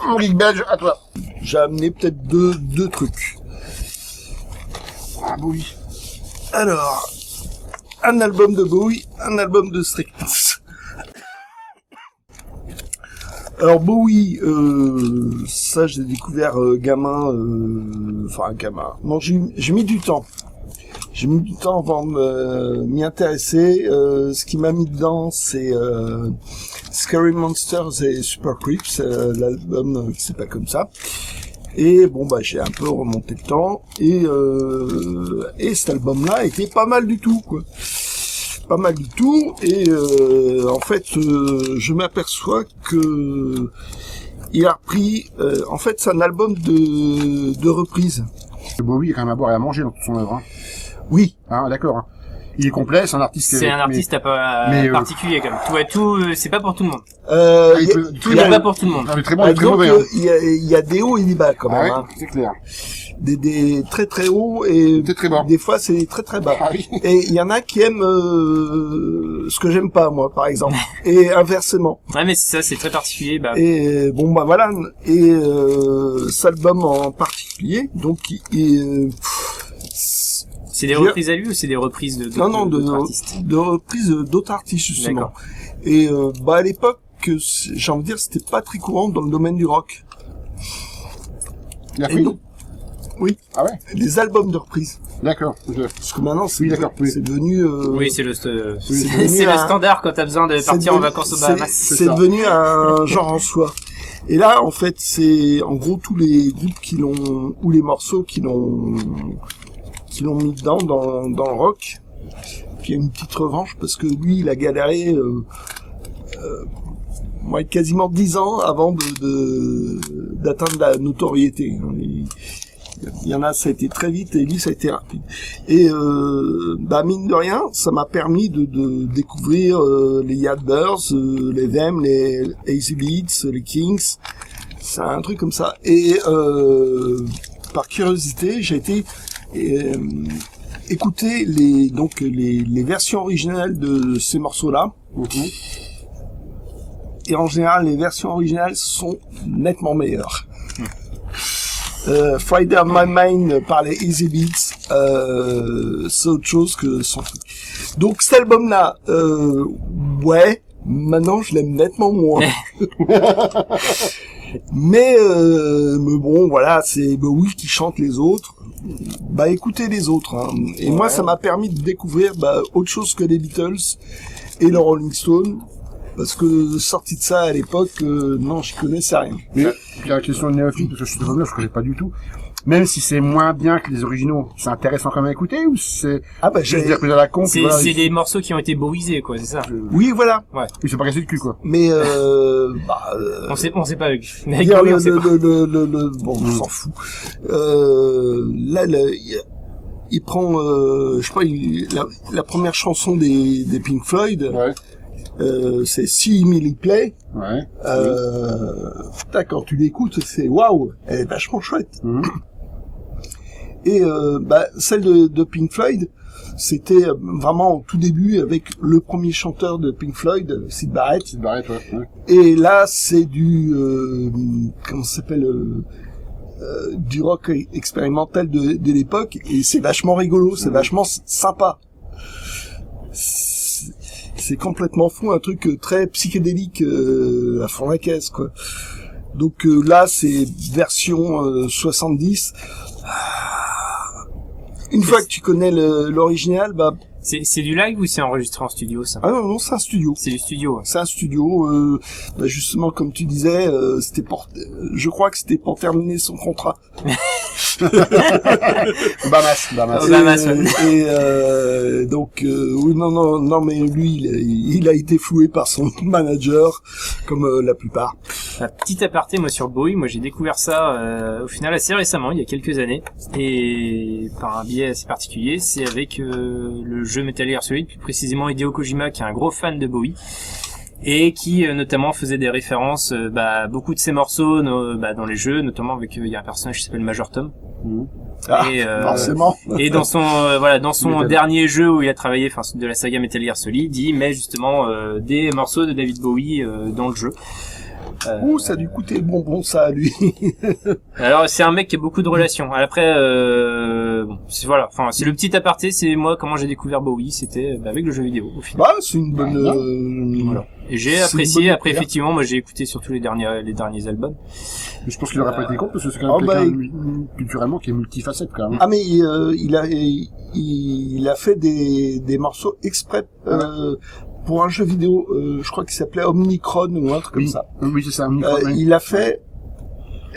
Mon geek belge, à toi. J'ai amené peut-être deux trucs. Ah, Bowie. Alors, un album de Bowie, un album de Strictness. Alors Bowie, ça j'ai découvert gamin. Non, j'ai mis du temps. J'ai mis du temps avant de m'y intéresser. Ce qui m'a mis dedans, c'est Scary Monsters et Super Creeps, l'album qui s'appelle comme ça. Et bon, bah j'ai un peu remonté le temps et cet album-là était pas mal du tout, quoi. Pas mal du tout. Et en fait, je m'aperçois que il a repris. En fait, c'est un album de reprise. Bowie, il y a quand même à boire et à manger dans toute son œuvre. Hein. Oui. Hein, d'accord. Hein. Il est complet, c'est un artiste. C'est un artiste particulier quand même. Tout, c'est pas pour tout le monde. Il n'est pas pour tout le monde. Non, mais très bon, très mauvais. Hein. Il y a des hauts et des bas quand même. Ouais, hein. c'est clair. Des très très hauts et très bas. Des fois c'est très très bas. Ah, oui. Et il y en a qui aiment ce que j'aime pas moi, par exemple. Et inversement. Ouais, mais c'est ça, c'est très particulier. Bah. Et bon bah voilà. Et cet album en particulier, donc c'est des reprises à lui ou c'est des reprises d'autres artistes? De reprises d'autres artistes justement. D'accord. Et bah à l'époque, j'ai envie de dire, c'était pas très courant dans le domaine du rock. Il a pris donc, oui. Ah ouais. Des albums de reprise. D'accord. Parce que maintenant, c'est devenu. Oui, c'est le standard quand t'as besoin de partir en vacances au Bahamas. C'est devenu un genre en soi. Et là, en fait, c'est en gros tous les groupes ou les morceaux qui l'ont mis dedans dans le rock. Puis il y a une petite revanche parce que lui, il a galéré quasiment 10 ans avant d'atteindre la notoriété. Il y en a, ça a été très vite, et lui, ça a été rapide. Et mine de rien, ça m'a permis de découvrir les Yardbirds, les Them, les Easy Beats, les Kings. C'est un truc comme ça. Et par curiosité, j'ai été écouter les versions originales de ces morceaux-là. Mm-hmm. Et en général, les versions originales sont nettement meilleures. Friday on My Mind par les Easy Beats, c'est autre chose que son truc. Donc cet album-là, ouais, maintenant je l'aime nettement moins. mais bon, voilà, c'est Bowie qui chante les autres. Bah écoutez les autres. Hein. Et moi, ça m'a permis de découvrir autre chose que les Beatles et le Rolling Stone. Parce que sorti de ça à l'époque, non, je connaissais rien. Mais la question de néophyte, parce que je suis désolé, je connais pas du tout. Même si c'est moins bien que les originaux, c'est intéressant quand même à écouter ou c'est je veux dire que à la con. C'est des morceaux qui ont été bowisés, quoi, c'est ça. Oui, voilà. Ouais. Ils sont pas cassés le cul, quoi. Mais on sait pas. Mais bon, on s'en fout. Là, il prend, je sais pas, la première chanson des Pink Floyd. Ouais. C'est See Emily Play. Ouais. Quand tu l'écoutes, c'est waouh, elle est vachement chouette. Mm-hmm. Et celle de Pink Floyd, c'était vraiment au tout début avec le premier chanteur de Pink Floyd, Syd Barrett. Syd Barrett, ouais. Et là, c'est du comment ça s'appelle, du rock expérimental de l'époque, et c'est vachement rigolo, c'est vachement sympa. C'est complètement fou, un truc très psychédélique à fond la caisse, quoi. Donc là, c'est version 70. Une fois que tu connais l'original, c'est du live ou c'est enregistré en studio, ça? Ah non, c'est un studio. C'est du studio. Ouais. C'est un studio. Justement, comme tu disais, je crois que c'était pour terminer son contrat. Bahamas. Et donc oui, non, mais lui, il a été floué par son manager, comme la plupart. Un petit aparté, moi sur Bowie, j'ai découvert ça au final assez récemment, il y a quelques années, et par un biais assez particulier, c'est avec le jeu Metal Gear Solid, plus précisément Hideo Kojima, qui est un gros fan de Bowie. Et qui notamment faisait des références beaucoup de ses morceaux dans les jeux, notamment avec il y a un personnage qui s'appelle Major Tom. Et forcément. Et dans son dernier jeu où il a travaillé, de la saga Metal Gear Solid, il met justement des morceaux de David Bowie dans le jeu. Ouh, ça a dû coûter bonbon ça à lui. Alors c'est un mec qui a beaucoup de relations. Après, bon, voilà. Enfin, c'est le petit aparté. C'est moi comment j'ai découvert Bowie. C'était avec le jeu vidéo au final. Bah, c'est une bonne. Voilà. Et j'ai C'est une apprécié. bonne Après, découverte. effectivement, moi j'ai écouté surtout les derniers albums. Mais je pense qu'il aurait pas été con parce que c'est quand même quelqu'un culturellement qui est multifacette quand même. Ah mais il a fait des morceaux exprès pour un jeu vidéo. Je crois qu'il s'appelait Omnicron ou un truc comme ça. Oui, c'est ça. Oui. Il a fait.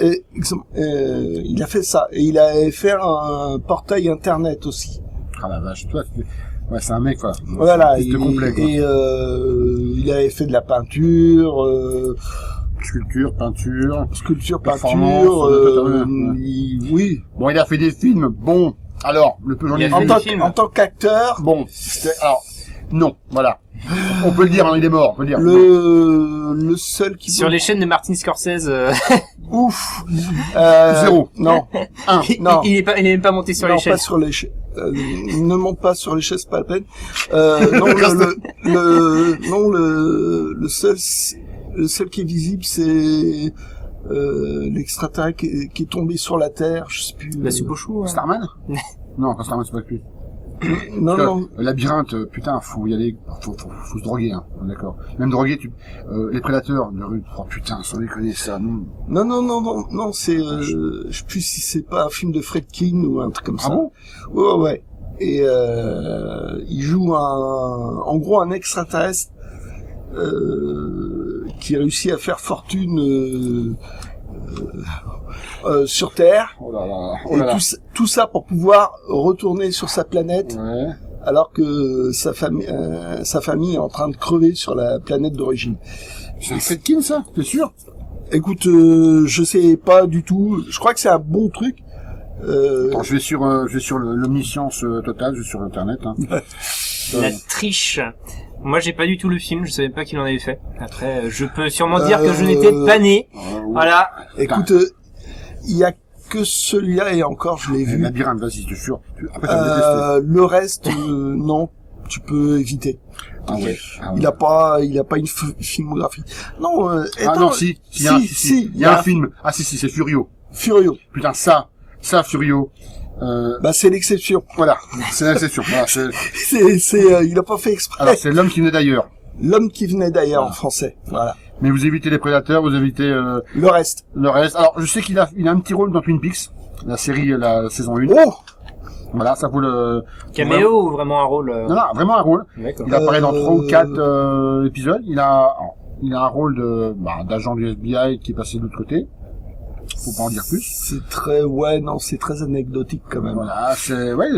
Il a fait ça et il a fait un portail internet aussi. Ah la vache, toi, ouais, c'est un mec quoi. Voilà, C'est complet, quoi. et il avait fait de la peinture, Sculpture, peinture. peinture, Performance, oui. Bon, il a fait des films. Bon, alors, le peu j'en ai Il a vu. fait des films. En tant qu'acteur, Bon, alors, non, voilà. On peut le dire, hein, il est mort, on peut le dire. le seul qui Sur les chaînes de Martin Scorsese, ouf, 0. non, non. il est même pas monté sur non, les chaînes. pas sur les chaises. Ne monte pas sur les chaises, c'est pas la peine. Non, le seul qui est visible, c'est l'extraterrestre qui est tombé sur la Terre. Je sais plus. La soupe au chou. Starman? Non, pas Starman, c'est pas lui. Non, non. Labyrinthe, putain, faut y aller, faut se droguer, hein, d'accord. Même droguer, les prédateurs de rue, oh putain, sans déconner, ça, non. Non, c'est, je sais plus si c'est pas un film de Friedkin ou un truc comme ça. Ah bon? Ouais. Et, il joue en gros un extraterrestre, qui réussit à faire fortune, sur Terre. Oh là là, Et tout ça pour pouvoir retourner sur sa planète, Ouais. alors que sa famille est en train de crever sur la planète d'origine. C'est Friedkin, ça? T'es sûr? Écoute, je sais pas du tout. Je crois que c'est un bon truc. Attends, je vais sur l'omniscience totale, je vais sur Internet, hein. La triche. Moi, j'ai pas du tout le film. Je savais pas qu'il en avait fait. Après, je peux sûrement dire que je n'étais pas né. Voilà. Écoute, il y a que celui-là et encore je l'ai vu. Labyrinthe, vas-y, je te jure. Après, tu vas me détester. Le reste, non, tu peux éviter. Ah ouais. Ah ouais. Il a pas une filmographie. Non, Ah étant- non, si, il y a un film. Ah si, c'est Furio. Furio. Putain, ça, Furio. Bah c'est l'exception. Voilà, c'est l'exception. Voilà, Il a pas fait exprès. alors, c'est l'homme qui venait d'ailleurs. L'homme qui venait d'ailleurs en français. Voilà. Mais vous évitez les prédateurs, vous évitez Le reste. le reste. Alors, je sais qu'il a un petit rôle dans Twin Peaks, la série, la saison 1. Oh. Voilà, ça vaut le... Caméo ou vraiment un rôle Non, vraiment un rôle. D'accord. Il apparaît dans 3 ou 4 épisodes. Il a un rôle d'agent du FBI qui est passé de l'autre côté. Faut pas en dire plus. C'est c'est très anecdotique quand même. Voilà,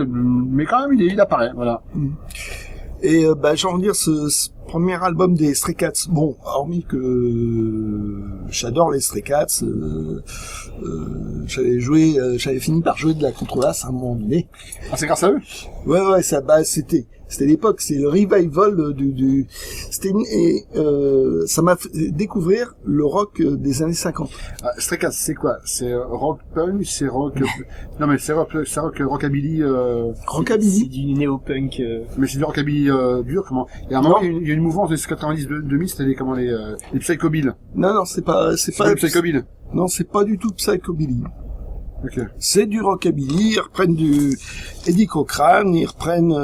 mais quand même, il apparaît, voilà. Et j'ai envie de dire ce premier album des Stray Cats. Bon, hormis que j'adore les Stray Cats, j'avais fini par jouer de la contrebasse à un moment donné. Ah, c'est grâce à eux? Ouais, c'était l'époque, c'est le revival ça m'a fait découvrir le rock des années 50. Ah, Stray Cats, c'est quoi? C'est rock punk, c'est rock... non, mais c'est rock rockabilly... Rockabilly. C'est du néo-punk. Mais c'est du rockabilly dur, comment? Et à un moment, il y a une mouvance des 90-2000, c'était les psychobills. Non, c'est pas Le psychobill. non, c'est pas du tout psychobilly. Ok. C'est du rockabilly, ils reprennent du Eddie Cochran, ils reprennent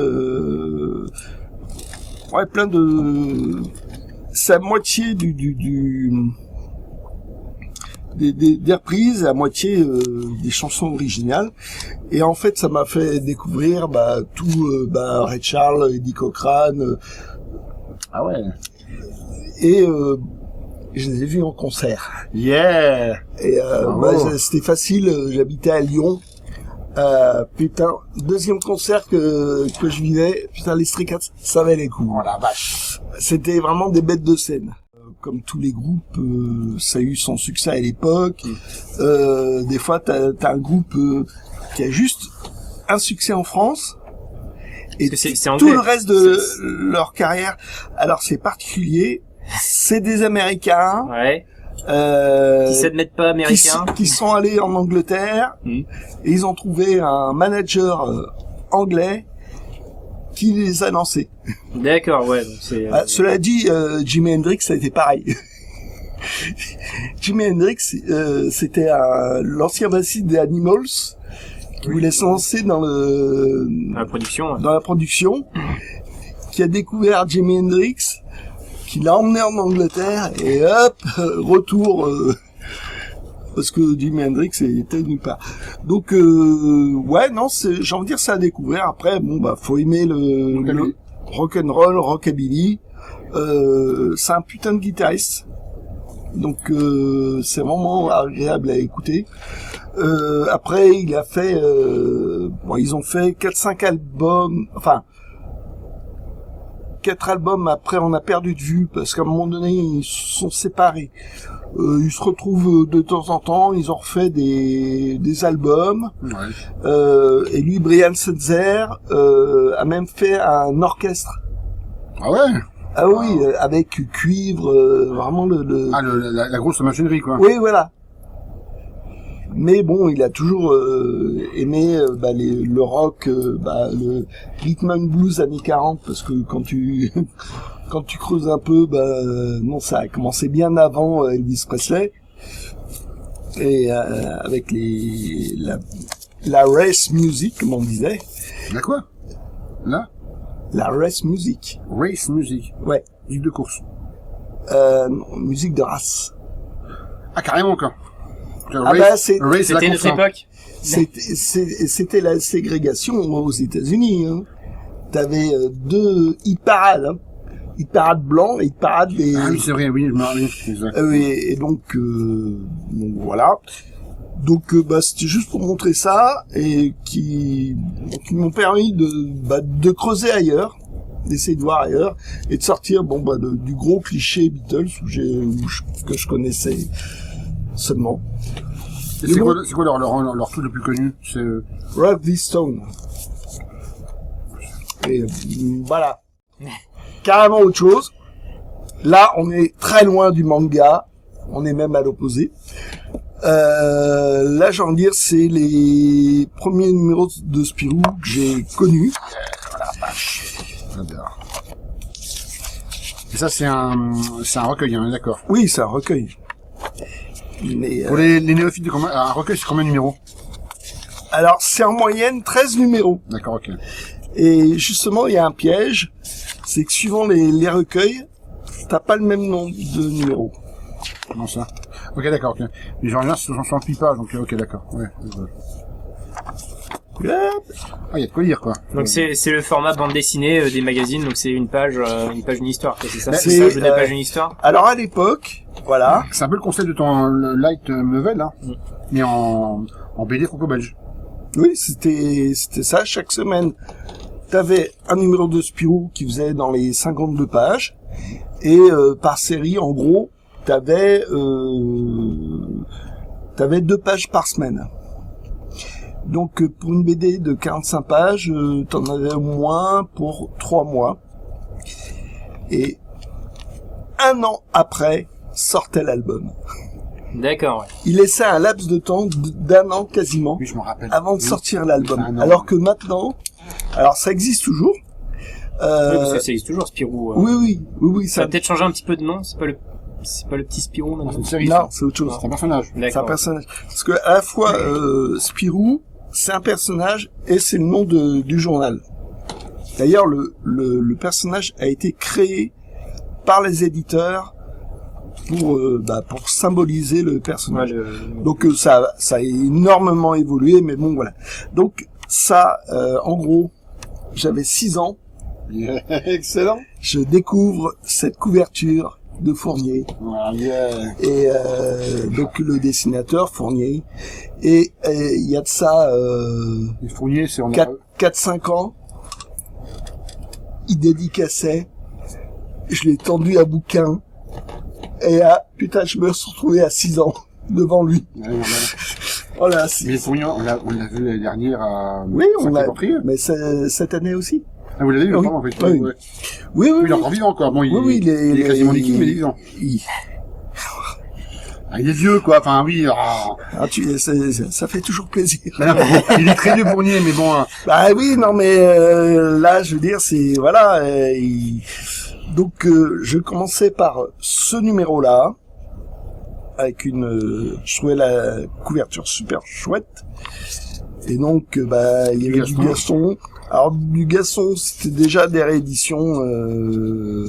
plein de... C'est à moitié des reprises, à moitié des chansons originales. Et en fait, ça m'a fait découvrir Ray Charles, Eddie Cochran, Ah ouais. et je les ai vus en concert. Yeah! Et Bravo. c'était facile, j'habitais à Lyon. Putain, deuxième concert que je vivais, putain, les Stray Cats, ça valait les coups. Oh la vache. C'était vraiment des bêtes de scène. Comme tous les groupes, ça a eu son succès à l'époque. Des fois, t'as un groupe qui a juste un succès en France. Et Parce que c'est tout anglais. le reste de leur carrière, alors c'est particulier, c'est des Américains. Ouais. Qui s'admettent pas américains. Qui sont allés en Angleterre et ils ont trouvé un manager anglais qui les a lancés. D'accord, ouais. Donc c'est. Cela dit, Jimi Hendrix, ça a été pareil. Jimi Hendrix, c'était l'ancien bassiste des Animals qui voulait se lancer dans La production. Ouais. dans la production, qui a découvert Jimi Hendrix, qui l'a emmené en Angleterre et hop, retour parce que Jimi Hendrix était nulle part. Donc ouais, non, j'ai envie de dire, c'est à découvrir. Après, bon bah faut aimer le rock'n'roll, rockabilly. C'est un putain de guitariste. Donc c'est vraiment agréable à écouter. Après il a fait ils ont fait 4-5 albums, enfin 4 albums. Après on a perdu de vue parce qu'à un moment donné ils se sont séparés. Ils se retrouvent de temps en temps, ils ont refait des albums. Ouais. Et lui, Brian Setzer, a même fait un orchestre. Ah ouais. Ah oui, avec cuivre, vraiment Ah, la grosse machinerie, quoi. Oui, voilà. Mais bon, il a toujours aimé le rock, le rhythm and blues années 40, parce que quand tu quand tu creuses un peu, non, ça a commencé bien avant Elvis Presley, et avec la race music, comme on disait. La quoi? La race music. Race music. Ouais. Musique de course. Non, musique de race. Ah, carrément, quoi. Ah bah, c'est... Race, C'était la notre course, hein. époque. C'était la ségrégation aux États-Unis. Hein. T'avais 2 hit-parades. Hein. Hit-parade blanc et hit-parade des... Ah oui, c'est vrai, oui, je me rappelle. Exact. Et donc voilà. Donc c'était juste pour montrer ça et qui m'ont permis de creuser ailleurs, d'essayer de voir ailleurs et de sortir du gros cliché Beatles que je connaissais seulement. Et c'est quoi leur truc le plus connu? C'est Rock This Stone. Et voilà. Carrément autre chose. Là, on est très loin du manga. On est même à l'opposé. Là, j'ai envie de dire, c'est les premiers numéros de Spirou que j'ai connus. voilà, vache. J'adore. Et ça, c'est un recueil, hein, d'accord. Oui, c'est un recueil. Mais, Pour les néophytes, un recueil, c'est combien de numéros? alors, c'est en moyenne 13 numéros. D'accord, ok. Et justement, il y a un piège. C'est que suivant les recueils, t'as pas le même nombre de numéros. Comment ça? Ok, d'accord, ok. Mais genre, là, c'est 68 pages, donc ok, d'accord. Ouais. Ah, il y a de quoi lire, quoi. Donc c'est le format bande dessinée des magazines, donc c'est une page d'une histoire, quoi, c'est ça? Bah, C'est c'est, ça, je page d'une histoire? Alors, à l'époque, voilà. C'est un peu le concept de ton light novel, hein. Mais en BD franco-belge. Oui, c'était ça. Chaque semaine, t'avais un numéro de Spirou qui faisait dans les 52 pages. Et par série, en gros, t'avais 2 pages par semaine. Donc pour une BD de 45 pages, t'en avais au moins pour 3 mois. Et 1 an après, sortait l'album. D'accord, ouais. Il laissait un laps de temps d'1 an quasiment Oui, je me rappelle. avant de sortir l'album. Un an. Alors que maintenant, alors ça existe toujours. Oui, parce que ça existe toujours, Spirou. Oui, Ça a ça. peut-être changé un petit peu de nom, c'est pas le petit Spirou C'est maintenant. une série. Non, c'est autre chose. C'est un personnage. C'est un D'accord. personnage. Parce que à la fois Spirou, c'est un personnage et c'est le nom du journal. D'ailleurs, le personnage a été créé par les éditeurs pour symboliser le personnage. Ouais, Donc ça a énormément évolué, mais bon voilà. Donc ça, en gros, j'avais 6 ans. Yeah. Excellent. Je découvre cette couverture de Fournier. Voilà, yeah. Et donc le dessinateur Fournier. Et il y a de ça Les Fournier, c'est on a... 4-5 ans. Il dédicaçait. Je l'ai tendu à bouquin. Et putain, je me suis retrouvé à 6 ans devant lui. Ouais, voilà. Voilà. Mais les Fournier, on l'a vu l'année dernière à... Oui, on l'a. Sacré-Portrier. Mais cette année aussi. Ah, vous l'avez vu, Oui. pardon, en fait. Oui. Ouais. Oui, Il est encore vivant, encore. Bon, Oui, il est quasiment liquide, mais il est vivant. Ah, il est vieux, quoi. Enfin, oui. Ça fait toujours plaisir. Ben, il est très vieux, Fournier, mais bon... Bah oui, non mais là, je veux dire, c'est voilà. Donc, je commençais par ce numéro-là, avec je trouvais la couverture super chouette. Et donc, il y avait du Gaston. Alors, du Gaston, c'était déjà des rééditions.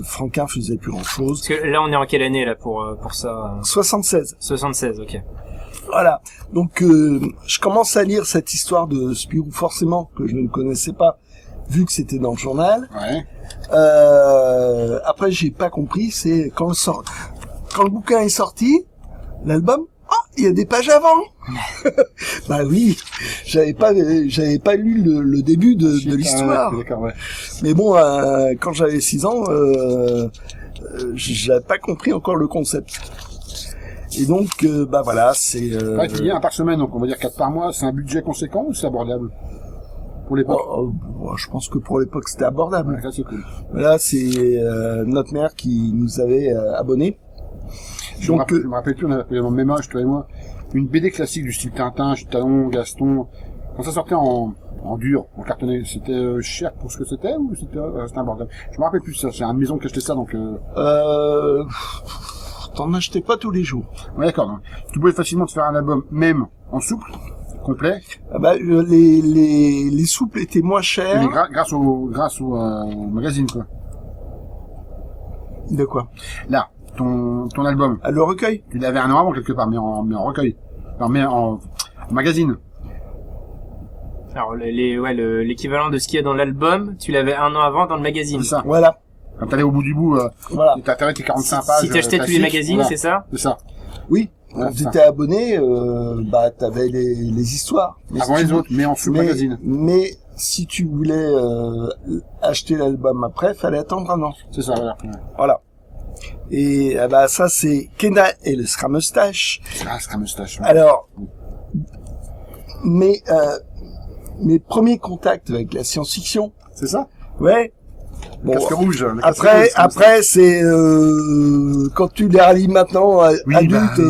Franquin faisait plus grand chose. Parce que là, on est en quelle année, là, pour ça? 76. 76, ok. Voilà. Donc, je commence à lire cette histoire de Spirou, forcément, que je ne connaissais pas, vu que c'était dans le journal. Ouais. Après, j'ai pas compris, c'est quand le bouquin est sorti, l'album, il y a des pages avant. Bah oui, j'avais pas lu le début de l'histoire. D'accord, ouais. Mais bon, quand j'avais 6 ans, j'avais pas compris encore le concept. Et donc, voilà, c'est... Ouais, tu dis un par semaine, donc on va dire 4 par mois, c'est un budget conséquent ou c'est abordable? Pour l'époque? Je pense que pour l'époque, c'était abordable. Ouais, ça, c'est cool. Voilà, c'est notre mère qui nous avait abonnés. Je me rappelle plus, on avait le même âge, toi et moi, une BD classique du style Tintin, Talon, Gaston. Quand ça sortait en dur, en cartonné, c'était cher pour ce que c'était ou c'était abordable? Je me rappelle plus ça, c'est une maison qui achetait ça, donc... T'en achetais pas tous les jours. Ouais, d'accord. Donc, tu pouvais facilement te faire un album, même en souple, complet. Les souples étaient moins chers. Mais grâce au magazine, quoi. De quoi? Là, ton album. À le recueil? Tu l'avais un an avant quelque part, mais en recueil. Enfin, mais en magazine. Alors, l'équivalent de ce qu'il y a dans l'album, tu l'avais un an avant dans le magazine. C'est ça. Voilà. Quand t'allais au bout du bout, voilà. t'avais tes 45 pages. Si t'achetais tous les magazines, voilà. c'est ça? C'est ça. Oui. Voilà, quand t'étais abonné, t'avais les histoires. Mais avant les autres, mais en sous-magazine. Mais si tu voulais acheter l'album après, fallait attendre un an. C'est ça, voilà. Voilà. Et ça, c'est Kena et le Scrameustache. Ah, Scrameustache. Ouais. Alors, mes premiers contacts avec la science-fiction. C'est ça? Ouais. Bon, casque rouge. Après, c'est quand tu les relis maintenant, adulte,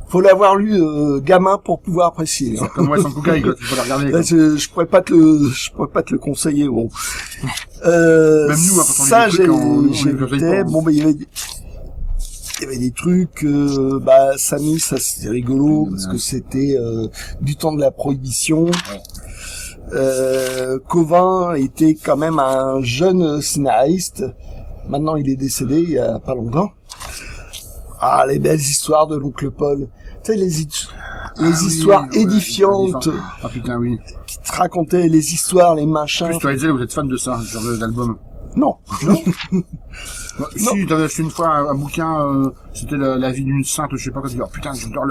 faut l'avoir lu gamin pour pouvoir apprécier. Hein. Comme moi, sans Koukaï, quoi, tu peux la regarder. Là, je pourrais pas te le conseiller. Bon. Même nous, quand on ça, lit des trucs, on j'évitais. Bon, il y avait des trucs, Samy, ça c'était rigolo parce que c'était du temps de la prohibition. Covin était quand même un jeune scénariste. Maintenant, il est décédé il y a pas longtemps. Ah, les belles histoires de l'oncle Paul. Tu sais, les histoires édifiantes. Ah putain, oui. Qui te racontaient les histoires, les machins. En plus, toi, Ezel, vous êtes fan de ça, ce genre d'album. Non. Si, t'avais acheté une fois un bouquin, c'était la vie d'une sainte, je sais pas quoi, tu dis, oh putain, j'adore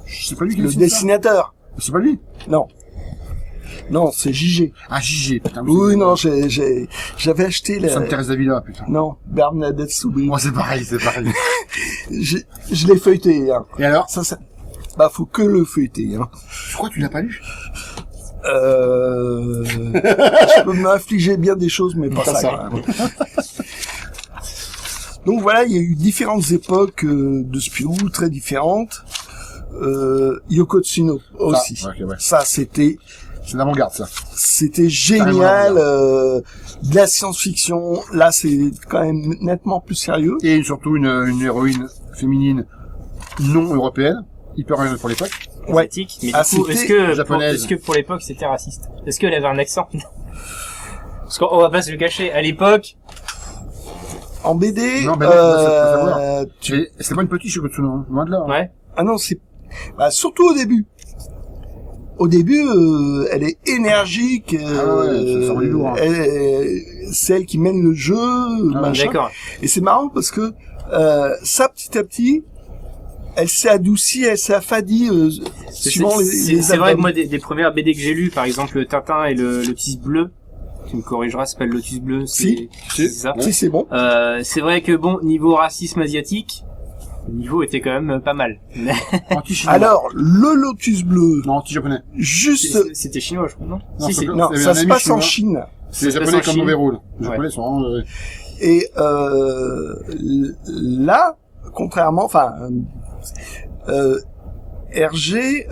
c'est pas lui qui le dessinateur. C'est pas lui? Non. Non, c'est JG. Ah, JG, putain. Oui, non, j'avais acheté la... Sainte Thérèse d'Avila, putain. Non, Bernadette Soubry. Moi, c'est pareil. Je l'ai feuilleté, hein. Et alors? Ça, faut que le feuilleter, hein. Je crois que tu l'as pas lu. Je peux m'infliger bien des choses, mais pas ça. Donc voilà, il y a eu différentes époques de Spirou, très différentes. Yoko Tsuno aussi. Ah, okay, ouais. Ça, c'était l'avant-garde, ça. C'était génial, de la science-fiction. Là, c'est quand même nettement plus sérieux. Et surtout une héroïne féminine non européenne, hyper originale pour l'époque. Ouais. Mais du coup, est-ce que pour l'époque c'était raciste? Est-ce qu'elle avait un accent? Parce qu'on va pas se le cacher, à l'époque. En BD, non, ben non, c'est pas une petite chez Kotsuno, hein, loin de là. Hein. Ouais. Ah non, surtout au début. Au début, elle est énergique. C'est lourd, hein. C'est elle qui mène le jeu, machin. D'accord. Et c'est marrant parce que ça, petit à petit, elle s'est adoucie, elle s'est affadie suivant les C'est vrai que moi, des premières BD que j'ai lues, par exemple le Tintin et le Lotus Bleu, tu me corrigeras, c'est pas le Lotus Bleu, c'est ça. Si, c'est bon. C'est vrai que bon, niveau racisme asiatique, le niveau était quand même pas mal. Alors, le Lotus Bleu. Non, anti-japonais. Juste. C'était chinois, je crois, non? Non, ça se passe en Chine. C'est les japonais comme mauvais rôle. Les japonais sont vraiment... Et là, contrairement, RG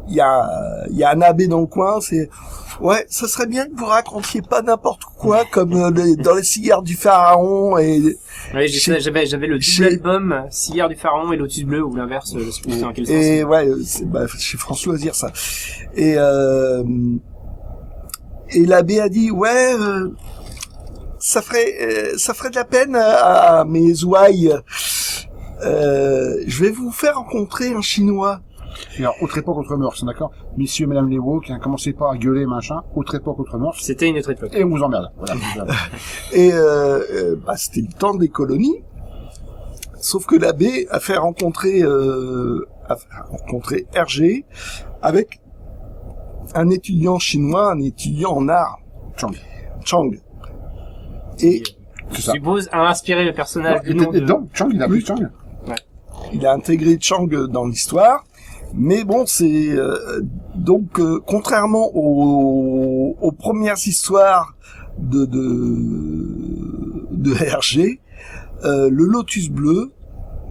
il y a un abbé dans le coin, c'est ouais, ça serait bien que vous racontiez pas n'importe quoi comme dans les cigares du pharaon et ouais, j'avais le double album Cigare du Pharaon et Lotus Bleu ou l'inverse, je sais plus dans quel sens. Et ouais, c'est chez France Loisirs ça. Et l'abbé a dit ouais, ça ferait de la peine à mes ouailles. Je vais vous faire rencontrer un Chinois. Et alors, autre époque, autre mœurs, d'accord? Messieurs, mesdames les woke, qui commencez pas à gueuler, machin, autre époque, autre mœurs. C'était une autre époque. Et on vous emmerde. Voilà. Et c'était le temps des colonies. Sauf que l'abbé a fait rencontrer Hergé avec un étudiant chinois, un étudiant en art. Chang. Et je suppose a inspiré le personnage du nom de... Donc, Chang, il a pris Chang. Ouais. Il a intégré Chang dans l'histoire. Mais bon, c'est donc contrairement aux premières histoires de Hergé, le Lotus Bleu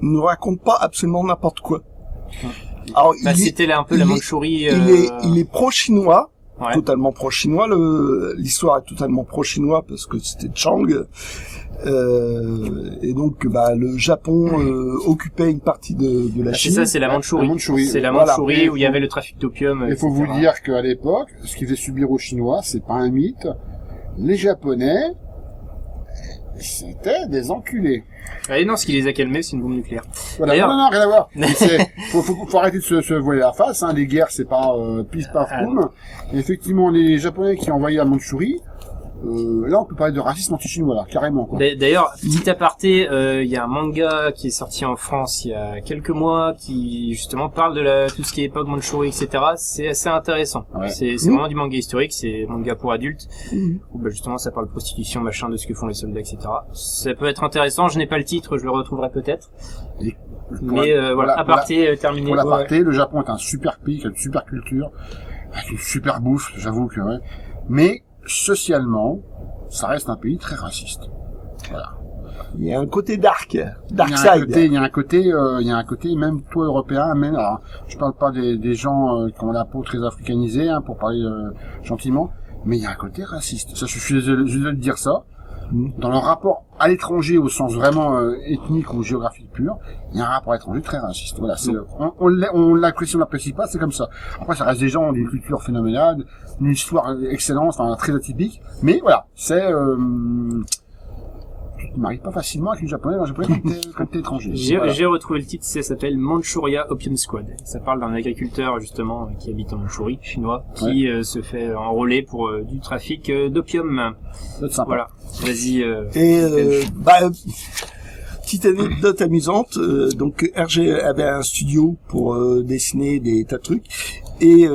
ne raconte pas absolument n'importe quoi. Alors, c'était là un peu la Mandchourie. Il est pro-chinois, ouais. Totalement pro-chinois. L'histoire est totalement pro-chinois parce que c'était Chang. Et donc le Japon occupait une partie de la Chine. C'est ça, c'est la Mandchourie. C'est la Mandchourie voilà. où il y avait le trafic d'opium. Il faut vous dire qu'à l'époque, ce qu'ils faisaient subir aux Chinois, c'est pas un mythe. Les Japonais, c'était des enculés. Et non, ce qui les a calmés, c'est une bombe nucléaire. Voilà. Non, rien à voir. Faut arrêter de se voiler la face. Hein. Les guerres, c'est pas pif paf poum. Et effectivement, les Japonais qui ont envahi la Mandchourie. Là, on peut parler de racisme anti-chinois, là, carrément, quoi. D'ailleurs, petit aparté, il y a un manga qui est sorti en France il y a quelques mois qui, justement, parle de tout ce qui est époque Mandchourie, etc. C'est assez intéressant. Ouais. C'est vraiment du manga historique, c'est manga pour adultes, où, justement, ça parle de prostitution, machin, de ce que font les soldats, etc. Ça peut être intéressant, je n'ai pas le titre, je le retrouverai peut-être. Mais voilà, aparté, terminé. Pour l'aparté, le Japon est un super pays, qui a une super culture, avec une super bouffe, j'avoue que, ouais. Mais, socialement, ça reste un pays très raciste. Voilà. Il y a un côté dark side. Il y a un côté même toi européen, même alors, je parle pas des gens qui ont la peau très africanisée, hein, pour parler gentiment, mais il y a un côté raciste. Ça, je suis désolé de dire ça. Dans leur rapport à l'étranger au sens vraiment ethnique ou géographique pur, il y a un rapport à l'étranger très raciste. Voilà, on l'apprécie, on l'apprécie pas, c'est comme ça. Après, ça reste des gens d'une culture phénoménale, une histoire excellente, enfin très atypique, mais voilà, c'est tu ne m'arrives pas facilement avec une japonaise quand t'es étranger. J'ai retrouvé le titre, ça s'appelle Manchuria Opium Squad. Ça parle d'un agriculteur justement qui habite en Mandchourie, chinois, qui se fait enrôler pour du trafic d'opium. C'est sympa. Voilà. Vas-y. Petite anecdote amusante. Donc Hergé avait un studio pour dessiner des tas de trucs, et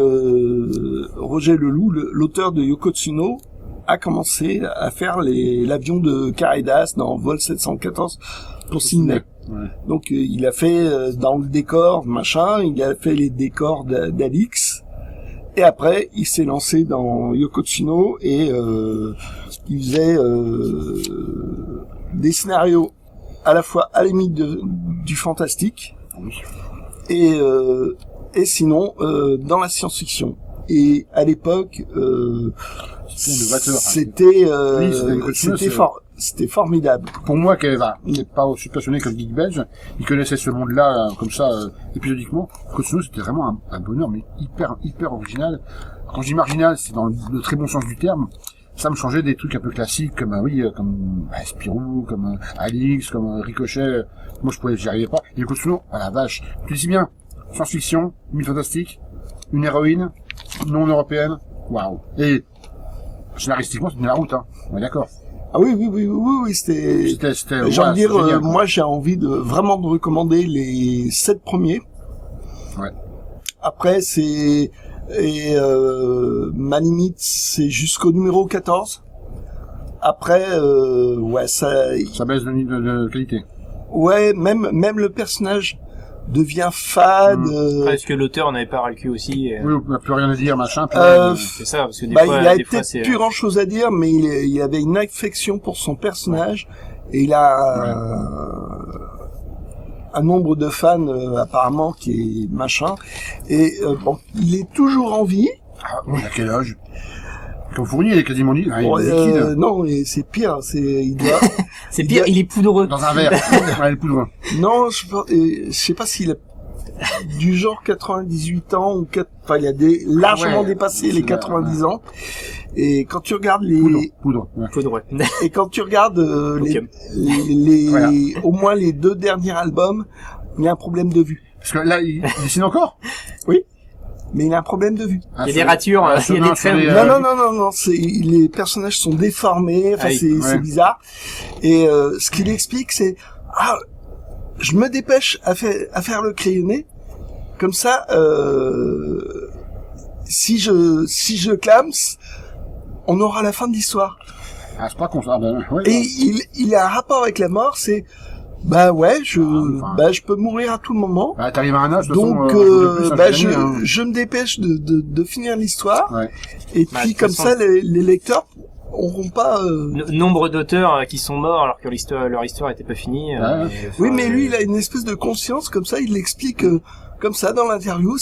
Roger Leloup, l'auteur de Yoko Tsuno, a commencé à faire l'avion de Caredas dans Vol 714 pour Sydney. Ouais. Donc il a fait dans le décor machin, il a fait les décors d'Alix, et après il s'est lancé dans Yoko Tsuno et il faisait des scénarios à la fois à la limite du fantastique et sinon dans la science-fiction. Et à l'époque c'était formidable. Pour moi, qui n'est pas aussi passionné que le geek belge, il connaissait ce monde-là comme ça épisodiquement. Cosmo, c'était vraiment un bonheur, mais hyper original. Quand je dis marginal, c'est dans le très bon sens du terme. Ça me changeait des trucs un peu classiques comme Spirou, comme Alix, comme Ricochet. Moi, j'y arrivais pas. Et Cosmo, à la vache, tu dis bien, science-fiction, mythe fantastique, une héroïne non européenne, waouh. Et scénaristiquement, c'était la route, hein. On est d'accord. Ah oui, c'était j'ai envie de dire, génial, moi j'ai envie de vraiment de recommander les 7 premiers. Ouais. Après ma limite c'est jusqu'au numéro 14. Après ça baisse de qualité. Ouais, même le personnage devient fade. Est-ce que l'auteur n'avait pas ras le cul aussi Oui, on n'a plus rien à dire, machin. C'est ça, parce que des fois, il a peut-être plus grand chose à dire, mais il avait une affection pour son personnage, et il a un nombre de fans apparemment qui est machin. Et bon, il est toujours en vie. Ah, il a quel âge? Comme Fournier, il est quasiment dit. Ah, il est liquide. Non, et c'est pire. Il il est poudreux. Dans un verre. Ouais, il est poudreux. Non, je sais pas s'il a du genre 98 ans ou enfin, il a largement dépassé les 90 ans. Et quand tu regardes Poudre. Poudreux. et quand tu regardes Voilà. au moins les 2 derniers albums, il y a un problème de vue. Parce que là, il dessine encore? Oui. Mais il a un problème de vue. Il y a des ratures, il y a des traits. Non, les personnages sont déformés, enfin c'est bizarre. Et ce qu'il explique, c'est je me dépêche à faire le crayonné, comme ça si je clame, on aura la fin de l'histoire. Ah, c'est pas con ça. Et il a un rapport avec la mort, c'est je peux mourir à tout moment. Bah, t'arrives à un âge, donc je me dépêche de finir l'histoire. Ouais. Et puis comme ça les lecteurs auront pas nombre d'auteurs qui sont morts alors que leur histoire était pas finie. Oui, mais lui il a une espèce de conscience comme ça, il l'explique comme ça dans l'interview,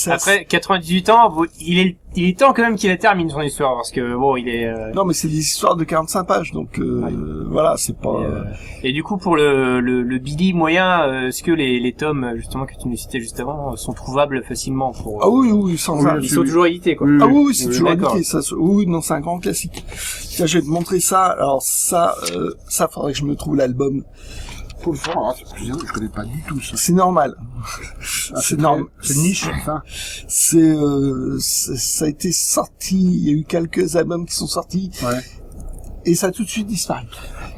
après 98 ans, il est temps quand même qu'il la termine son histoire parce que bon, il est Non, mais c'est des histoires de 45 pages donc voilà, c'est pas Et du coup pour le Billy moyen, est-ce que les tomes justement que tu nous citais juste avant sont trouvables facilement pour Ah oui, sans ils sont toujours édités quoi. Ah oui, c'est toujours édité ça. Oui, non, c'est un grand classique. Tiens, je vais te montrer ça. Alors ça faudrait que je me trouve l'album. Pour le fond, je connais pas du tout ça. C'est normal. C'est normal. C'est niche, ça. Ça a été sorti, il y a eu quelques albums qui sont sortis. Ouais. Et ça a tout de suite disparu.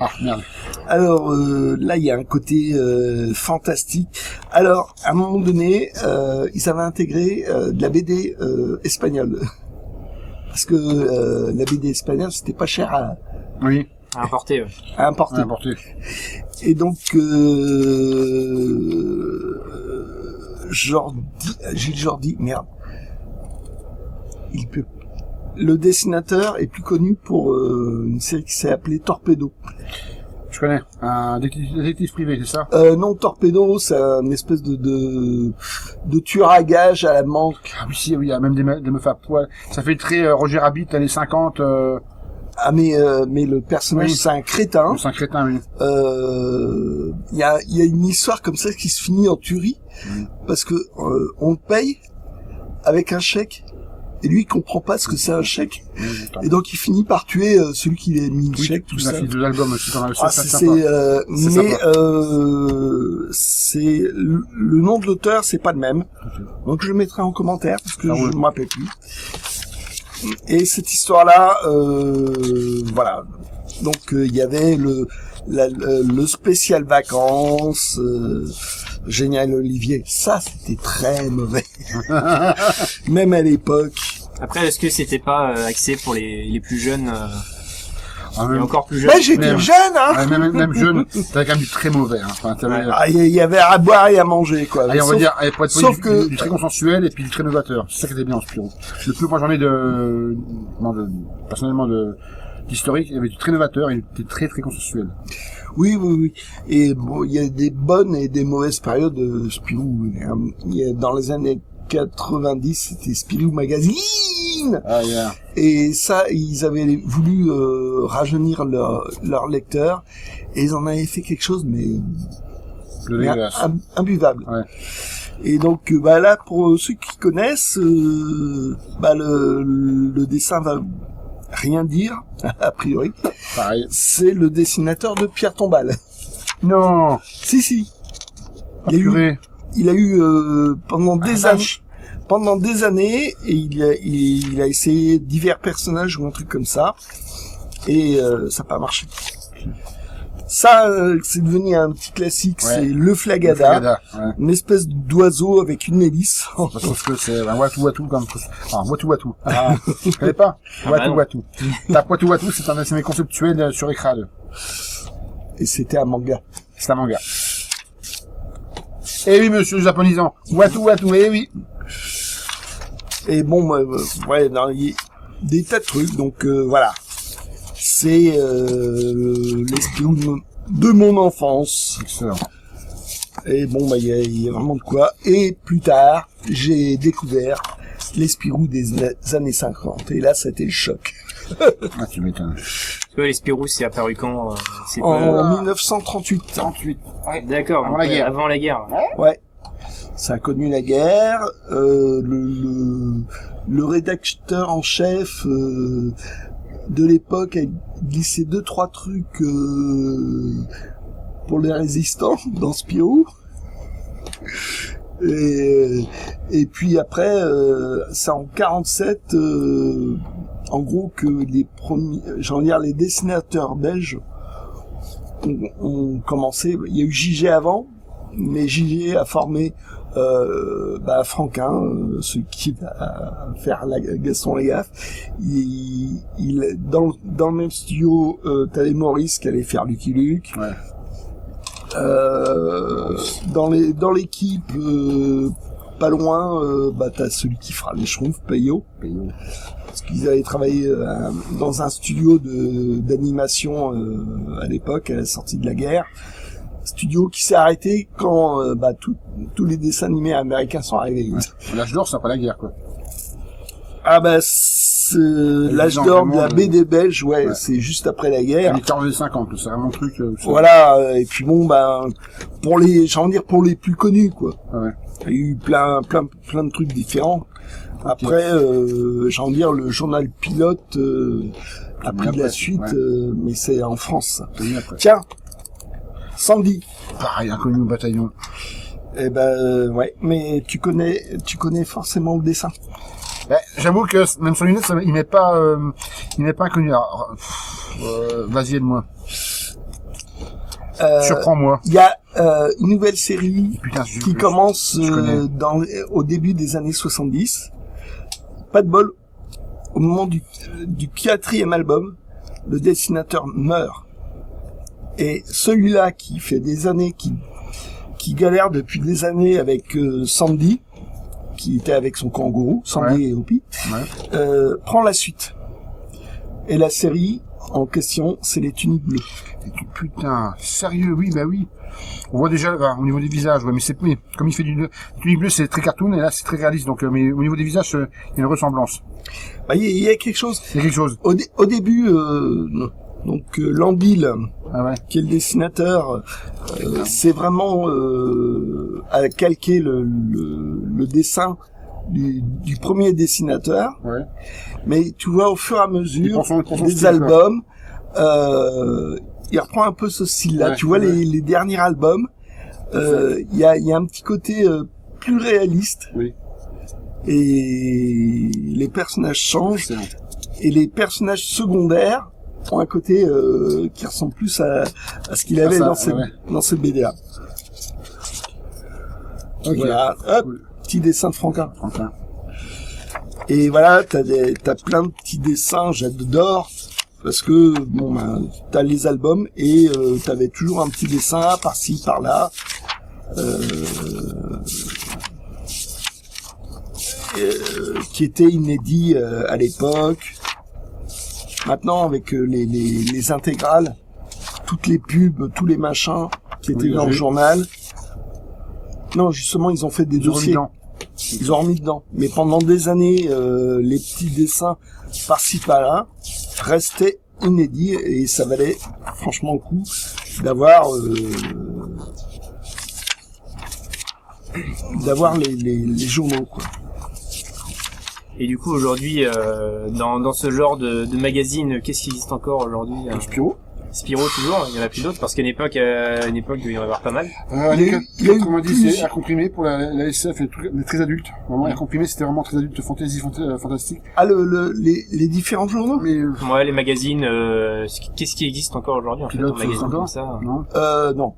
Ah, merde. Alors, là, il y a un côté fantastique. Alors, à un moment donné, ils avaient intégré de la BD espagnole. Parce que la BD espagnole, c'était pas cher à importer. À importer. Et donc, Gilles Jordi, merde. Le dessinateur est plus connu pour une série qui s'est appelée Torpedo. Je connais. Un détective privé, c'est ça? Non, Torpedo, c'est un espèce de tueur à gages à la manque. Ah oui, il y a même des meufs à poil. Ça fait très Roger Rabbit, années 50. Ah mais le personnage c'est un crétin. C'est un crétin, oui. Il y a une histoire comme ça qui se finit en tuerie parce que on le paye avec un chèque et lui il comprend pas ce que c'est un chèque et donc il finit par tuer celui qui lui a mis le chèque, tout ça. De l'album aussi dans c'est le nom de l'auteur c'est pas le même. Donc je le mettrai en commentaire parce que je me rappelle plus. Et cette histoire-là, voilà. Donc il y avait le spécial vacances, Génial Olivier. Ça, c'était très mauvais, même à l'époque. Après, est-ce que c'était pas axé pour les plus jeunes et encore plus jeunes? Bah, j'étais jeune, hein. Même jeune, t'avais quand même du très mauvais. Hein. Enfin, il y avait à boire et à manger, quoi. Allez, on va dire, pour être du très consensuel et puis du très novateur. C'est ça qui était bien en Spirou. Moi, j'en ai personnellement d'historique, il y avait du très novateur et il était très très consensuel. Oui. Et bon, il y a des bonnes et des mauvaises périodes de Spirou. Dans les années 90, c'était Spirou Magazine. Ah, yeah. Et ça, ils avaient voulu rajeunir leur lecteur et ils en avaient fait quelque chose, mais imbuvable. Ouais. Et donc, là, pour ceux qui connaissent, le dessin va rien dire, a priori. Pareil. C'est le dessinateur de Pierre Tombal. Non. Si. Il a eu pendant des années, et il a essayé divers personnages ou un truc comme ça, et ça n'a pas marché. Ça, c'est devenu un petit classique, c'est le Flagada, une espèce d'oiseau avec une hélice. Sauf que c'est Watu comme Watu. Ah, je connais pas. Watu. Watu, c'est un dessin conceptuel sur écran. Et c'était un manga. C'est un manga. Eh oui, monsieur le japonisant. Watu, eh oui. Et bon, il y a des tas de trucs, donc voilà. C'est l'esprit de mon enfance. Excellent. Et bon, bah, il y a vraiment de quoi. Et plus tard, j'ai découvert les Spirou des années 50. Et là, c'était le choc. Ah, tu m'étonnes. Les Spirou, c'est apparu quand c'est En 1938. 38. Ouais. D'accord, Avant la guerre. Avant la guerre. Ouais. Ça a connu la guerre. Le rédacteur en chef de l'époque a glissé 2-3 trucs pour les résistants dans Spirou. Et puis après, c'est en 47, en gros, que les premiers, les dessinateurs belges ont commencé. Il y a eu JG avant, mais JG a formé Franquin, celui qui va faire Gaston Lagaffe. Dans le même studio, t'avais Maurice qui allait faire Lucky Luke. Ouais. Dans l'équipe, pas loin, t'as celui qui fera les Schtroumpfs, Payot. Parce qu'ils avaient travaillé dans un studio d'animation à l'époque, à la sortie de la guerre. Studio qui s'est arrêté quand tous les dessins animés américains sont arrivés. Ouais. L'âge d'or, c'est après la guerre, quoi. Ah c'est l'âge d'or de la BD belge, ouais, c'est juste après la guerre. Les 40 et 50, c'est vraiment un truc. Voilà, et puis bon, pour les plus connus, quoi. Ouais. Il y a eu plein de trucs différents. Après, le journal pilote a pris de la suite, ouais. Mais c'est en France. Tiens, Sandy. Pareil, inconnu au bataillon. Eh ouais, mais tu connais forcément le dessin. J'avoue que même sur lunettes, il n'est pas inconnu. Alors, vas-y, aide-moi. Surprends-moi. Il y a une nouvelle série qui commence au début des années 70. Pas de bol. Au moment du 4e album, le dessinateur meurt. Et celui-là qui fait des années, qui galère depuis des années avec Sandy, qui était avec son kangourou, Sandy et Hopi, prend la suite. Et la série en question, c'est les tuniques bleues. Putain, sérieux, oui, bah oui. On voit déjà au niveau des visages, ouais, mais comme il fait du tunique bleu, c'est très cartoon et là c'est très réaliste. Donc, mais au niveau des visages, il y a une ressemblance. Il y a quelque chose. Il y a quelque chose. Au début, Lambil, qui est le dessinateur, c'est vraiment à calquer le dessin du premier dessinateur. Ouais. Mais tu vois, au fur et à mesure des albums, il reprend un peu ce style-là. Ouais, tu vois, les derniers albums, il y a un petit côté plus réaliste. Oui. Et les personnages changent. Excellent. Et les personnages secondaires ont un côté qui ressemble plus à ce qu'il avait dans cette BD-là. Okay. Voilà, hop, cool. Petit dessin de Franquin. Et voilà, t'as plein de petits dessins, j'adore, parce que t'as les albums et t'avais toujours un petit dessin par-ci, par-là. Qui était inédit à l'époque. Maintenant, avec les intégrales, toutes les pubs, tous les machins qui étaient dans le journal. Non, justement, ils ont fait des dossiers. Ils ont remis dedans. Mais pendant des années, les petits dessins par-ci, par-là restaient inédits et ça valait franchement le coup d'avoir les journaux, quoi. Et du coup, aujourd'hui, dans ce genre de magazine, qu'est-ce qui existe encore aujourd'hui? Spirou toujours, il y en a plus d'autres, parce qu'à une époque, il devait y en avoir pas mal. Comme on dit, c'est air comprimé pour la SF, les très adultes. Vraiment, air comprimé, c'était vraiment très adulte, fantastique. Ah, les différents journaux? Ouais, les magazines, qu'est-ce qui existe encore aujourd'hui, en fait, en magazine comme ça? Non.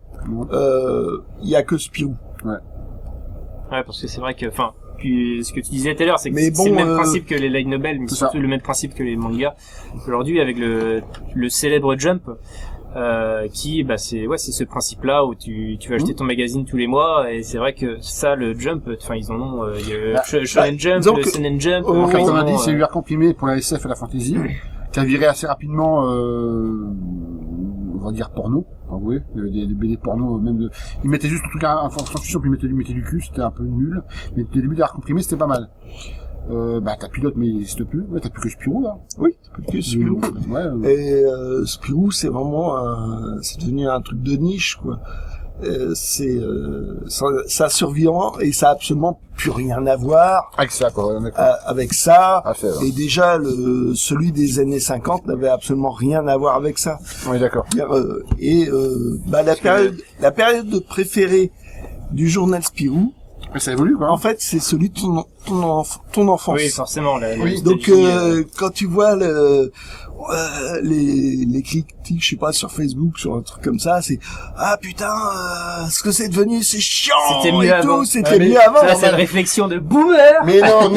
Il y a que Spirou. Ouais, parce que c'est vrai que, puis ce que tu disais tout à l'heure, c'est que c'est le même principe que les light novels, mais surtout le même principe que les mangas. Aujourd'hui, avec le célèbre Jump, qui c'est ce principe-là où tu vas acheter ton magazine tous les mois, et c'est vrai que ça, le Jump, ils en ont, il y a Shonen Jump, le Seinen Jump. Comme on a dit, c'est air comprimé pour la SF et la fantasy, qui a viré assez rapidement, on va dire porno, faut avouer. Il y avait des BD porno, même de, ils mettaient juste un truc en science-fiction, puis ils mettaient du cul, c'était un peu nul. Mais les débuts d'art comprimé, c'était pas mal. T'as Pilote, mais il n'existe plus. Ouais, t'as plus que Spirou, là. Oui, t'as plus que Spirou. Ouais. Et Spirou, c'est vraiment c'est devenu un truc de niche, quoi. Ça survivant et ça a absolument plus rien à voir Avec ça, quoi. avec ça. Ah, c'est vrai. Et déjà, celui des années 50 n'avait absolument rien à voir avec ça. On est d'accord. La période préférée du journal Spirou, Mais ça évolue, quoi. en fait, c'est celui de ton enfance. Oui, forcément. Oui. Donc quand tu vois les clics, je sais pas, sur Facebook, sur un truc comme ça, c'est putain, ce que c'est devenu, c'est chiant. C'était mieux et avant. tout, c'était mais mieux avant. Ça, c'est une réflexion de boomer. Mais non.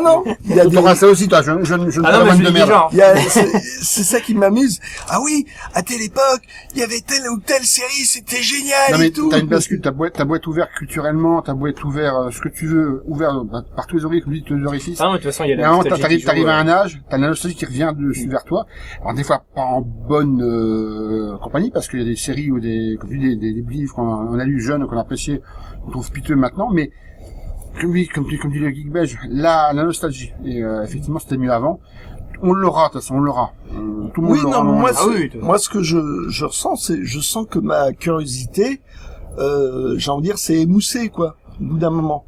Non. Il y a T'auras ça aussi, toi, je Ah non, mais je de dis merde. genre. c'est ça qui m'amuse. Ah oui, à telle époque, il y avait telle ou telle série, c'était génial Non, mais et tout. t'as une bascule, t'as beau être ouvert culturellement, t'as beau être ouvert, ce que tu veux, ouvert par tous les orifices, comme dit tous les orifices. Ah non, de toute façon, il y a Et la à un moment, nostalgie qui t'arrives joue, à un âge, t'as la nostalgie qui revient vers toi. Alors, des fois, pas en bonne compagnie, parce qu'il y a des séries ou comme tu dis, des livres qu'on a lus jeunes, qu'on a appréciés, qu'on trouve piteux maintenant, mais, comme dit le Geek Belge, la nostalgie. Et, effectivement, c'était mieux avant. On l'aura, de toute façon, on l'aura. Tout le monde Oui, l'aura. non, moi, Ah oui, moi, ce que je ressens, je sens que ma curiosité, j'ai envie de dire, c'est émoussé, quoi, au bout d'un moment.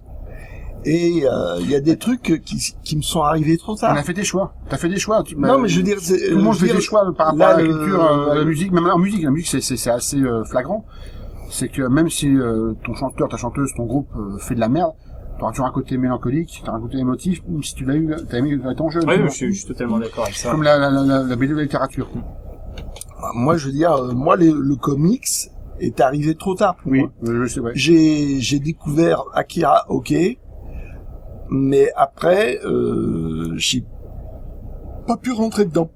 Et il y a des trucs qui me sont arrivés trop On tard. a fait des choix. T'as fait des choix. Non, mais je veux dire, Tout le monde fait des choix par rapport là, à la culture, à la musique. Même en musique, la musique, c'est assez flagrant. C'est que même si ton chanteur, ta chanteuse, ton groupe fait de la merde, t'auras toujours un côté mélancolique, t'auras un côté émotif, même si tu l'as eu, t'as aimé étant jeune. Oui, je suis totalement d'accord avec ça. Comme la BD de la littérature. Moi, je veux dire, le comics est arrivé trop tard pour moi. Je sais, ouais. J'ai découvert Akira, ok, mais après, j'ai pas pu rentrer dedans.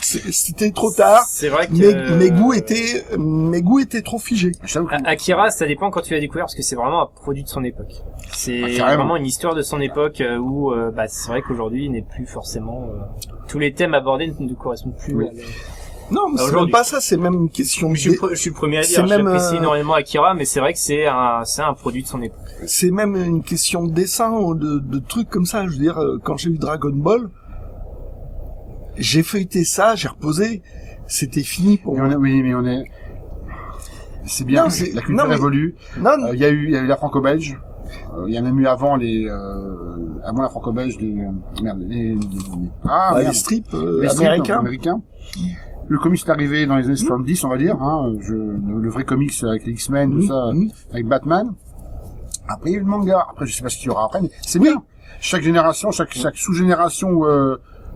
C'était trop tard. C'est vrai que Mes goûts étaient trop figés. Je t'avoue que- Akira, ça dépend quand tu l'as découvert parce que c'est vraiment un produit de son époque. C'est carrément. vraiment une histoire de son époque où c'est vrai qu'aujourd'hui il n'est plus forcément tous les thèmes abordés ne correspondent plus. Oui. Non, mais c'est même Aujourd'hui. pas ça, c'est même une question Je suis le premier à C'est dire, même, j'apprécie énormément Akira, mais c'est vrai que c'est un produit de son époque. c'est même une question de dessin ou de trucs comme ça. Je veux dire, quand j'ai vu Dragon Ball, j'ai feuilleté ça, j'ai reposé, c'était fini pour moi. C'est bien, Non, la culture évolue. Non, Il y a eu la franco-belge. Il y en a même eu avant avant la franco-belge les strips les strips américains. Le comics est arrivé dans les années 70, on va dire, le vrai comics avec les X-Men, tout ça, avec Batman. Après, il y a eu le manga. Après, je sais pas ce qu'il y aura après, mais c'est bien. Chaque génération, chaque sous-génération,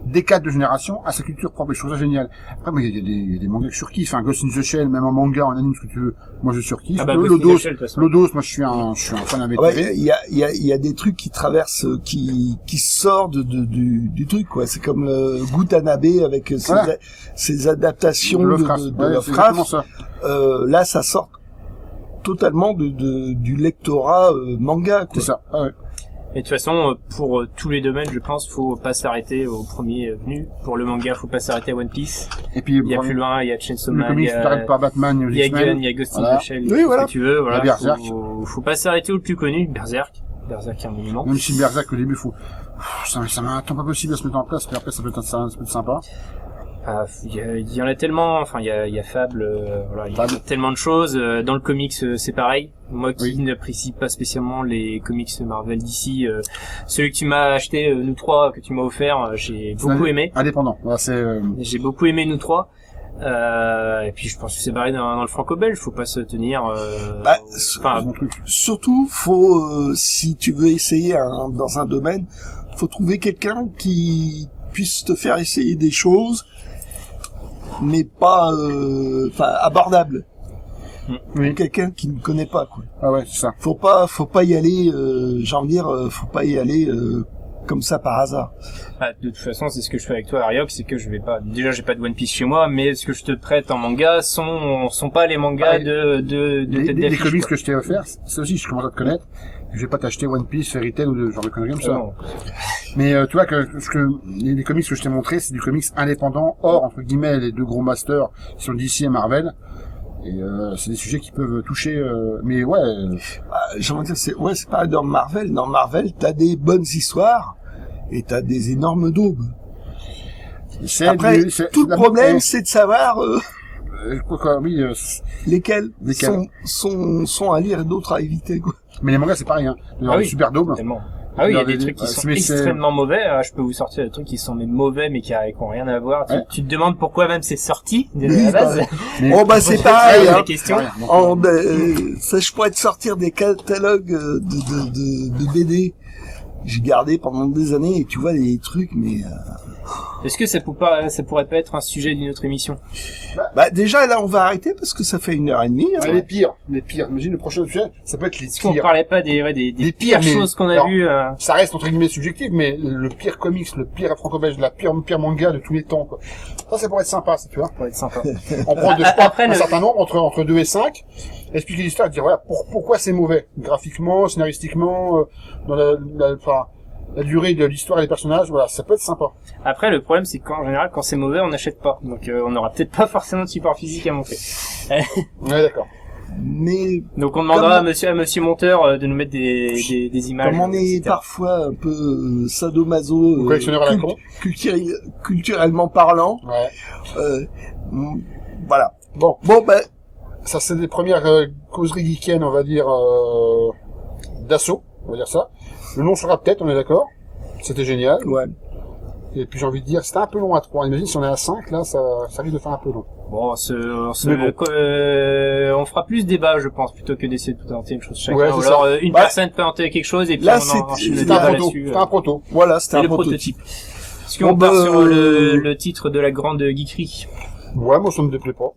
décade de génération a sa culture propre, et je trouve ça génial. Après, moi, il y a des mangas que je surkiffe, Ghost in the Shell, même en manga, en anime, ce que tu veux. Moi, je surkiffe. Lodos, moi, je suis un fan avec il y a des trucs qui traversent, qui sortent du truc, quoi. C'est comme Gutanabe avec ses adaptations de Lovecraft. Ça. Là, ça sort totalement du lectorat manga, quoi. C'est ça. Ah ouais. Et de toute façon, pour tous les domaines, je pense, faut pas s'arrêter au premier venu. Pour le manga, faut pas s'arrêter à One Piece. Et puis, il y a plus loin, il y a Chainsaw le Man, comics, tu t'arrêtes pas à Batman, il y a Gun, il y a Ghost in the Shell, oui, voilà. ce que tu veux, voilà. Berserk. Faut pas s'arrêter au plus connu, Berserk est un monument. Même si Berserk, au début, ça m'a un temps pas possible à se mettre en place, mais après, ça peut être sympa. Il y en a tellement, enfin il y a Fable, voilà, il y a tellement de choses. Dans le comics, c'est pareil. Moi qui n'apprécie pas spécialement les comics Marvel d'ici, celui que tu m'as acheté, nous trois, que tu m'as offert, j'ai beaucoup aimé. Indépendant. Voilà, j'ai beaucoup aimé nous trois. Et puis je pense que c'est pareil dans le franco-belge, faut pas se tenir. Surtout, faut si tu veux essayer dans un domaine, faut trouver quelqu'un qui puisse te faire essayer des choses, mais pas abordable. Oui. Quelqu'un qui ne connaît pas, quoi. Ah ouais, c'est ça. Faut pas y aller, j'ai envie de dire, faut pas y aller comme ça par hasard. Ah, de toute façon, c'est ce que je fais avec toi, Ariok, c'est que je vais pas, déjà j'ai pas de One Piece chez moi, mais ce que je te prête en manga sont pas les mangas de tête les d'affiche, comics quoi. que je t'ai offert, ça aussi je commence à te connaître. Je vais pas t'acheter One Piece, Fairy Tail ou de genre de conneries comme ça. Non. Mais tu vois que les comics que je t'ai montré, c'est du comics indépendant, hors entre guillemets les deux gros masters qui sont DC et Marvel. Et c'est des sujets qui peuvent toucher. Mais ouais. J'ai envie de dire, c'est pareil dans Marvel. Dans Marvel, t'as des bonnes histoires et t'as des énormes daubes. Après, tout le problème, c'est de savoir oui. lesquels sont à lire et d'autres à éviter, quoi. Mais les mangas c'est pareil. Hein. Ah oui, super daube. tellement. Ah oui, il y a des trucs qui sont extrêmement mauvais. Je peux vous sortir des trucs qui sont mais mauvais, mais qui ont rien à voir. Ouais. Tu te demandes pourquoi même c'est sorti de Oui, la base. Oh bah c'est pareil. La Hein. question. Ça, je pourrais te sortir des catalogues de BD. J'ai gardé pendant des années et tu vois des trucs, mais Est-ce que ça pourrait pas être un sujet d'une autre émission? bah déjà là on va arrêter parce que ça fait 1h30. Hein. Ouais, les pires. Imagine le prochain sujet, ça peut être les Est-ce qu'on pires. parlait pas des Des pires pires, mais- choses qu'on a alors, vues Ça reste entre guillemets subjectif, mais le pire comics, le pire franco-belge, la pire manga de tous les temps, quoi. Ça pourrait être sympa, ça, tu vois. pour être sympa. On prend Après, un le- certain nombre, entre 2 et 5, expliquer l'histoire, dire voilà, pourquoi c'est mauvais, graphiquement, scénaristiquement, dans la durée de l'histoire et des personnages, voilà, ça peut être sympa. Après, le problème, c'est qu'en général, quand c'est mauvais, on n'achète pas. Donc, on n'aura peut-être pas forcément de support physique à montrer. Ouais, d'accord. Mais Donc, on demandera Comme- à monsieur monteur de nous mettre des images. comme on est etc. parfois un peu sadomaso, Ou collectionneur à la con. culturellement parlant, Ouais. voilà. Bon, Bon bah ça c'est des premières causeries geekiennes, on va dire, d'assaut, on va dire ça. Le nom sera peut-être, on est d'accord. C'était génial. ouais. Et puis j'ai envie de dire, c'était un peu long à 3. Imagine si on est à 5, là, ça risque de faire un peu long. Bon, Mais bon. on fera plus débat, je pense, plutôt que d'essayer de présenter une chose chacun. Ouais, Ou c'est alors, ça. une Ouais. personne présenter quelque chose et puis Là, on enchaîne le C'était débat un proto. là-dessus. C'était un proto. Voilà, c'était C'est un le prototype. Est-ce qu'on Bon, part bah, sur le titre de la grande geekerie? Ouais, moi ça me déplaît pas.